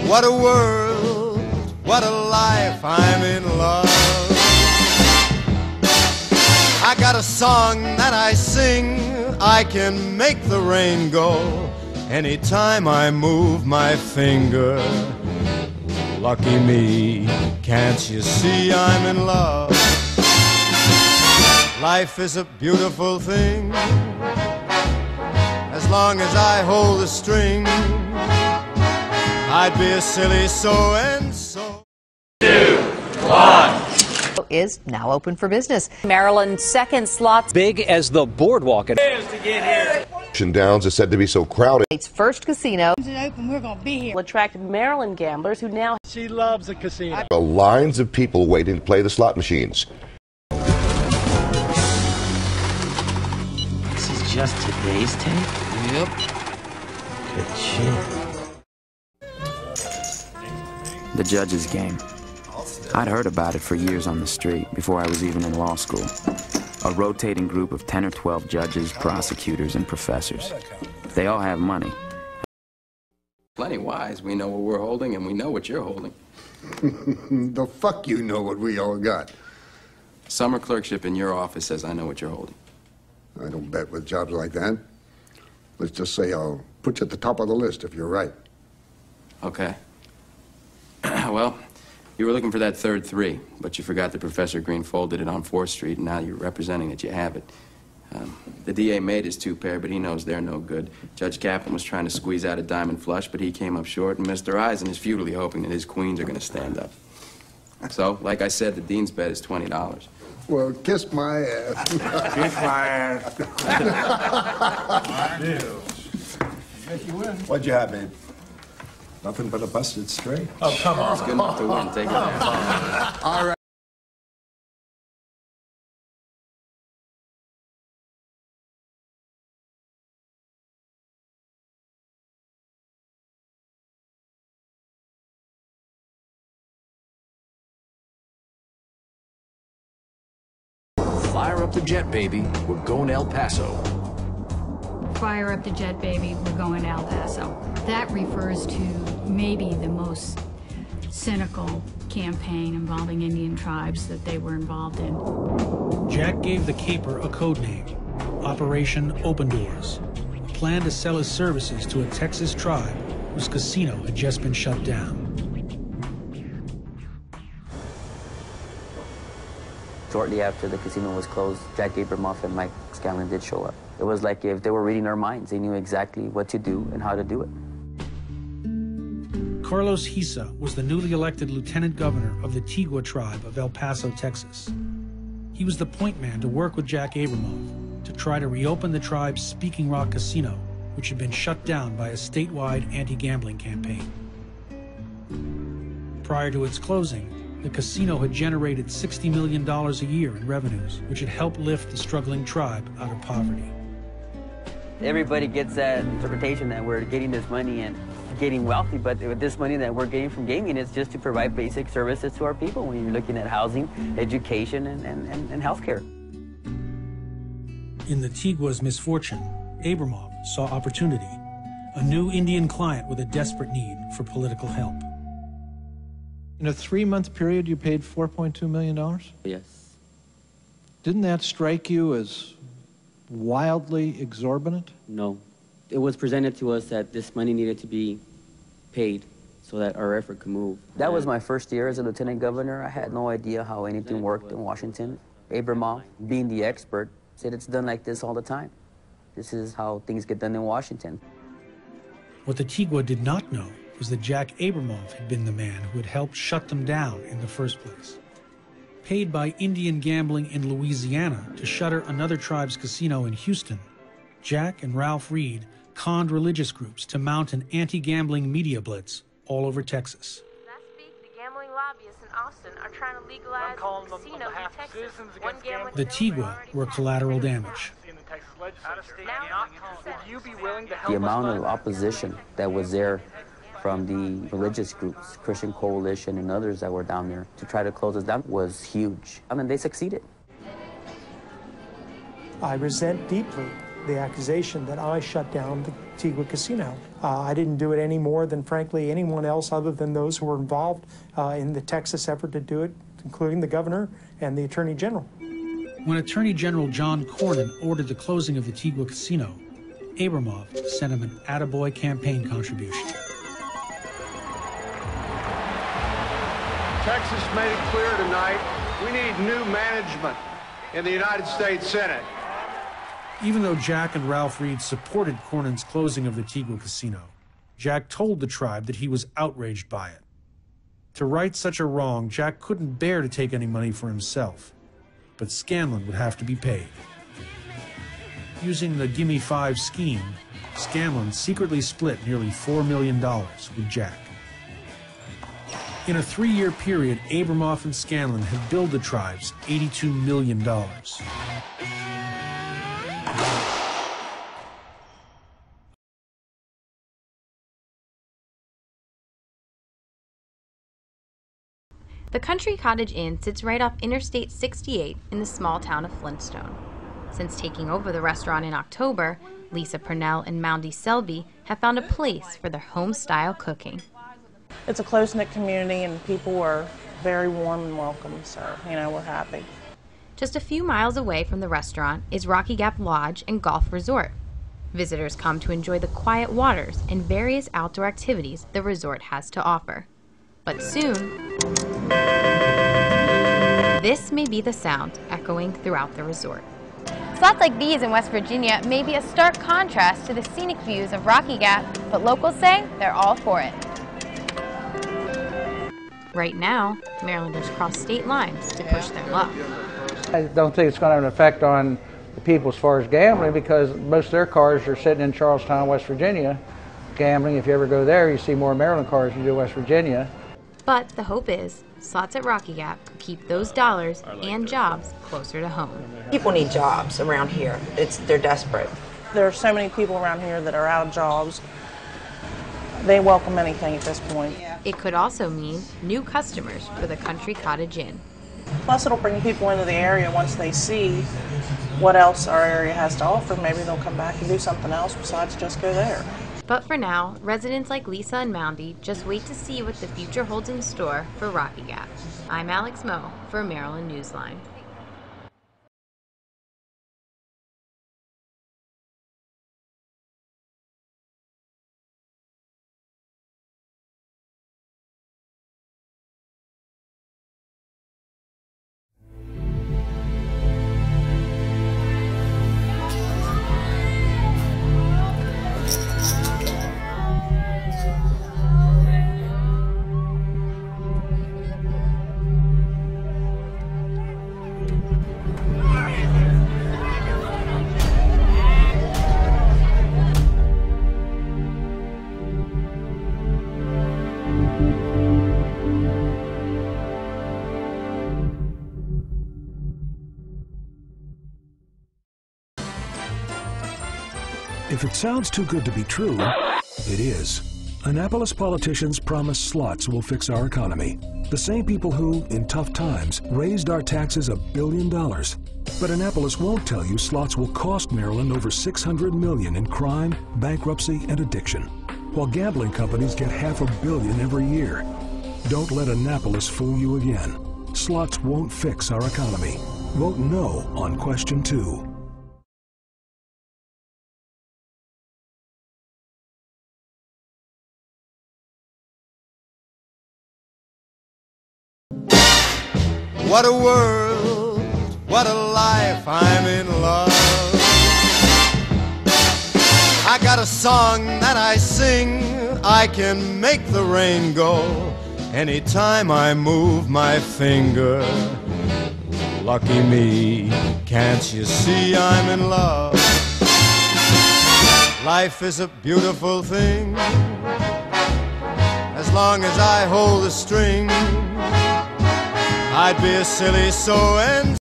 What a world, what a life, I'm in love. I got a song that I sing, I can make the rain go anytime I move my finger. Lucky me, can't you see I'm in love? Life is a beautiful thing, as long as I hold the string. I'd be a silly so-and-so. 2, 1. Is now open for business. Maryland's second slot, big as the boardwalk. To get here. Downs is said to be so crowded. Its first casino. Open, we're gonna be here. will attract Maryland gamblers who now. She loves the casino. The lines of people waiting to play the slot machines. This is just today's tape? Yep. Good shit. The Judge's Game. I'd heard about it for years on the street before I was even in law school. A rotating group of 10 or 12 judges, prosecutors, and professors. They all have money. Plenty wise. We know what we're holding, and we know what you're holding. The fuck you know what we all got. Summer clerkship in your office says I know what you're holding. I don't bet with jobs like that. Let's just say I'll put you at the top of the list if you're right. Okay. Well, you were looking for that third 3, but you forgot that Professor Green folded it on 4th Street, and now you're representing that you have it. The DA made his 2 pair, but he knows they're no good. Judge Kaplan was trying to squeeze out a diamond flush, but he came up short, and Mr. Eisen is futilely hoping that his queens are going to stand up. So, like I said, the dean's bet is $20. Well, kiss my ass. Kiss my ass. I do. Bet you win. What'd you have, babe? Nothing but a busted straight. Oh, come on. It's good enough to win. Take it down. All right. Fire up the jet, baby. We're going to El Paso. Fire up the jet, baby. We're going to El Paso. That refers to maybe the most cynical campaign involving Indian tribes that they were involved in. Jack gave the caper a code name, Operation Open Doors, a plan to sell his services to a Texas tribe whose casino had just been shut down. Shortly after the casino was closed, Jack Grpup and Mike Scanlon did show up. It was like if they were reading our minds. They knew exactly what to do and how to do it. Carlos Hisa was the newly elected lieutenant governor of the Tigua tribe of El Paso, Texas. He was the point man to work with Jack Grpup to try to reopen the tribe's Speaking Rock Casino, which had been shut down by a statewide anti-gambling campaign. Prior to its closing, the casino had generated $60 million a year in revenues, which had helped lift the struggling tribe out of poverty. Everybody gets that interpretation that we're getting this money and getting wealthy, but with this money that we're getting from gaming, it's just to provide basic services to our people when you're looking at housing, education, and healthcare. In the Tigua's misfortune, Grpup saw opportunity, a new Indian client with a desperate need for political help. In a 3-month period, you paid $4.2 million? Yes. Didn't that strike you as wildly exorbitant? No. It was presented to us that this money needed to be paid so that our effort could move. That was my first year as a lieutenant governor. I had no idea how anything worked in Washington. Grpup, being the expert, said it's done like this all the time. This is how things get done in Washington. What the Tigua did not know was that Jack Grpup had been the man who had helped shut them down in the first place. Paid by Indian gambling in Louisiana to shutter another tribe's casino in Houston, Jack and Ralph Reed conned religious groups to mount an anti-gambling media blitz all over Texas. Last week, the gambling lobbyists in Austin are trying to legalize casino in Texas. One gambling The Tigua were collateral damage. The amount of opposition that was there from the religious groups, Christian Coalition and others that were down there to try to close us down was huge. I mean, they succeeded. I resent deeply the accusation that I shut down the Antigua Casino. I didn't do it any more than, frankly, anyone else other than those who were involved in the Texas effort to do it, including the governor and the attorney general. When Attorney General John Cornyn ordered the closing of the Antigua Casino, Abramov sent him an attaboy campaign contribution. Texas made it clear tonight we need new management in the United States Senate. Even though Jack and Ralph Reed supported Cornyn's closing of the Antigua Casino, Jack told the tribe that he was outraged by it. To right such a wrong, Jack couldn't bear to take any money for himself, but Scanlon would have to be paid. Using the Gimme 5 scheme, Scanlon secretly split nearly $4 million with Jack. In a 3-year period, Abramov and Scanlon had billed the tribes $82 million. The Country Cottage Inn sits right off Interstate 68 in the small town of Flintstone. Since taking over the restaurant in October, Lisa Purnell and Moundy Selby have found a place for their home-style cooking. It's a close-knit community and people are very warm and welcome, so, we're happy. Just a few miles away from the restaurant is Rocky Gap Lodge and Golf Resort. Visitors come to enjoy the quiet waters and various outdoor activities the resort has to offer. But soon, this may be the sound echoing throughout the resort. Spots like these in West Virginia may be a stark contrast to the scenic views of Rocky Gap, but locals say they're all for it. Right now, Marylanders cross state lines to push their luck. I don't think it's going to have an effect on the people as far as gambling, because most of their cars are sitting in Charlestown, West Virginia, gambling. If you ever go there, you see more Maryland cars than you do West Virginia. But the hope is slots at Rocky Gap could keep those dollars and jobs closer to home. People need jobs around here. They're desperate. There are so many people around here that are out of jobs. They welcome anything at this point. It could also mean new customers for the Country Cottage Inn. Plus, it'll bring people into the area once they see what else our area has to offer. Maybe they'll come back and do something else besides just go there. But for now, residents like Lisa and Moundy just wait to see what the future holds in store for Rocky Gap. I'm Alex Moe for Maryland Newsline. If it sounds too good to be true, it is. Annapolis politicians promise slots will fix our economy. The same people who, in tough times, raised our taxes $1 billion. But Annapolis won't tell you slots will cost Maryland over $600 million in crime, bankruptcy, and addiction, while gambling companies get $500 million every year. Don't let Annapolis fool you again. Slots won't fix our economy. Vote no on question 2. What a world, what a life, I'm in love. I got a song that I sing, I can make the rain go anytime I move my finger. Lucky me, can't you see I'm in love? Life is a beautiful thing, as long as I hold the string. I'd be a silly so and